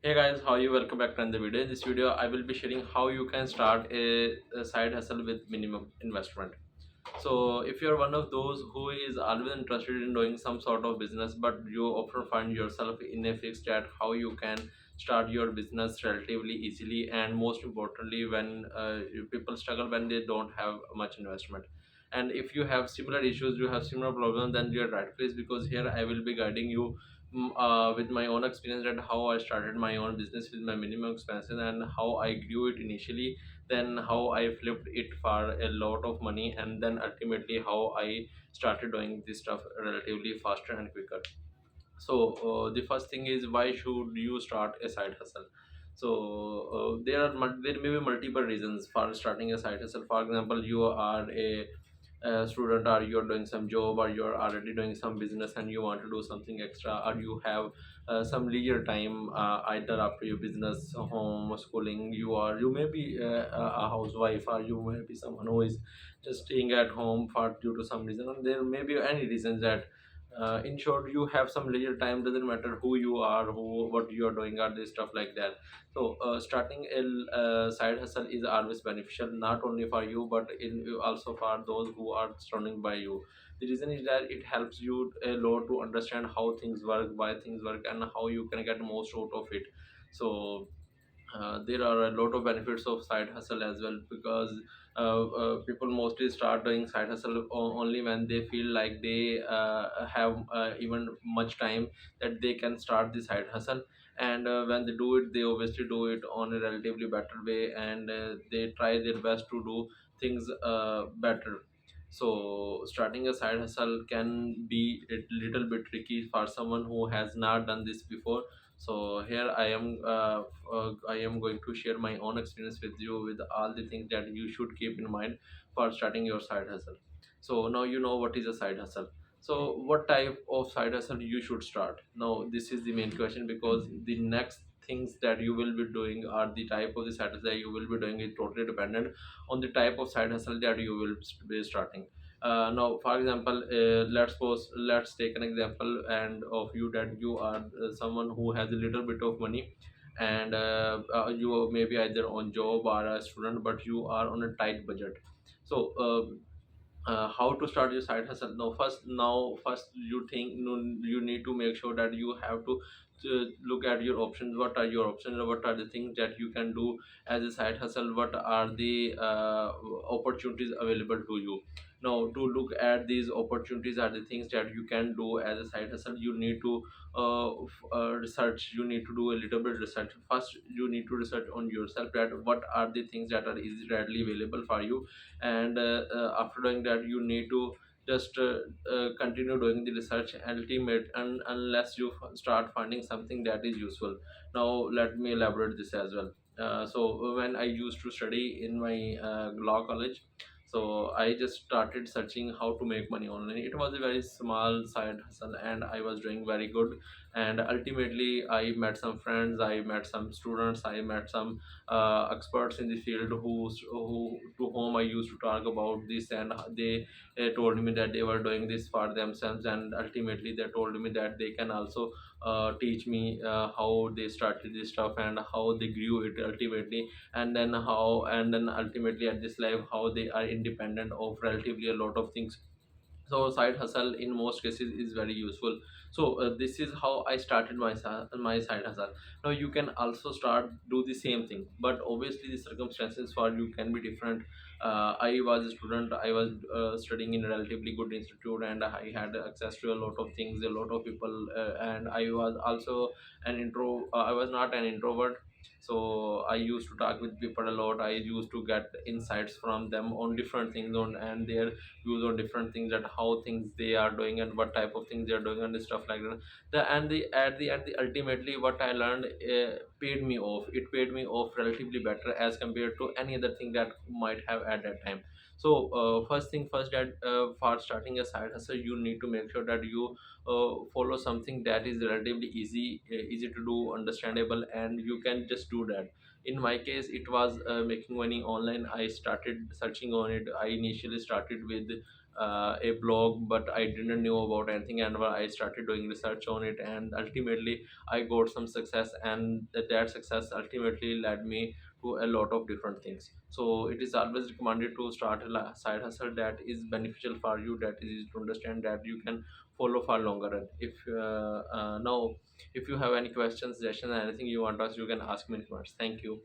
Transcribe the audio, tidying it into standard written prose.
Hey guys, how are you? Welcome back to another video. In this video, I will be sharing how you can start a side hustle with minimum investment. So, if you're one of those who is always interested in doing some sort of business, but you often find yourself in a fixed at how you can start your business relatively easily, and most importantly, when people struggle when they don't have much investment. And if you have similar issues, you have similar problems, then you're right place because here I will be guiding you with my own experience and how I started my own business with my minimum expenses and how I grew it initially, then how I flipped it for a lot of money, and then ultimately how I started doing this stuff relatively faster and quicker. So the first thing is, why should you start a side hustle? So there may be multiple reasons for starting a side hustle. For example, you are a student, or you're doing some job, or you're already doing some business and you want to do something extra, or you have some leisure time, either after your business, home schooling, you may be a housewife, or you may be someone who is just staying at home for due to some reason, and there may be any reasons that in short you have some leisure time. Doesn't matter who you are, who what you are doing, or this stuff like that. So starting a side hustle is always beneficial, not only for you but also for those who are surrounding by you. The reason is that it helps you a lot to understand how things work, why things work, and how you can get most out of it. So there are a lot of benefits of side hustle as well, because people mostly start doing side hustle only when they feel like they have even much time that they can start the side hustle. And when they do it, they obviously do it on a relatively better way, and they try their best to do things better. So starting a side hustle can be a little bit tricky for someone who has not done this before. So here I am going to share my own experience with you with all the things that you should keep in mind for starting your side hustle. So now you know what is a side hustle. So what type of side hustle you should start? Now this is the main question, because the next things that you will be doing, or the type of the side hustle that you will be doing, is totally dependent on the type of side hustle that you will be starting. Now for example, let's take an example and of you, that you are someone who has a little bit of money, and you may be either on job or a student, but you are on a tight budget. So how to start your side hustle? Now first you think, you need to make sure that you have to look at your options. What are your options? What are the things that you can do as a side hustle? What are the opportunities available to you? Now to look at these opportunities are the things that you can do as a side hustle, you need to research. You need to do a little bit research. First you need to research on yourself, that what are the things that are easy readily available for you. And after doing that, you need to just continue doing the research ultimate, and unless you start finding something that is useful. Now let me elaborate this as well. So when I used to study in my law college, so I just started searching how to make money online. It was a very small side hustle and I was doing very good. And ultimately I met some friends, I met some students, I met some experts in the field who to whom I used to talk about this, and they told me that they were doing this for themselves, and ultimately they told me that they can also teach me how they started this stuff and how they grew it ultimately, and then ultimately at this life how they are independent of relatively a lot of things. So side hustle in most cases is very useful. So this is how I started my side hustle. Now you can also start do the same thing, but obviously the circumstances for you can be different. I was a student, I was studying in a relatively good institute, and I had access to a lot of things, a lot of people, and I was also I was not an introvert. So I used to talk with people a lot. I used to get insights from them on different things on and their views on different things, and how things they are doing and what type of things they are doing and stuff like that. The ultimately what I learned paid me off. It paid me off relatively better as compared to any other thing that might have at that time. So first thing first, that for starting a side hustle you need to make sure that you follow something that is relatively easy to do, understandable, and you can just do that. In my case it was making money online. I started searching on it. I initially started with a blog, but I didn't know about anything, and I started doing research on it, and ultimately I got some success, and that success ultimately led me to a lot of different things. So it is always recommended to start a side hustle that is beneficial for you, that is to understand, that you can follow for longer. And if now, if you have any questions, suggestions, anything you want us, you can ask me in comments. Thank you.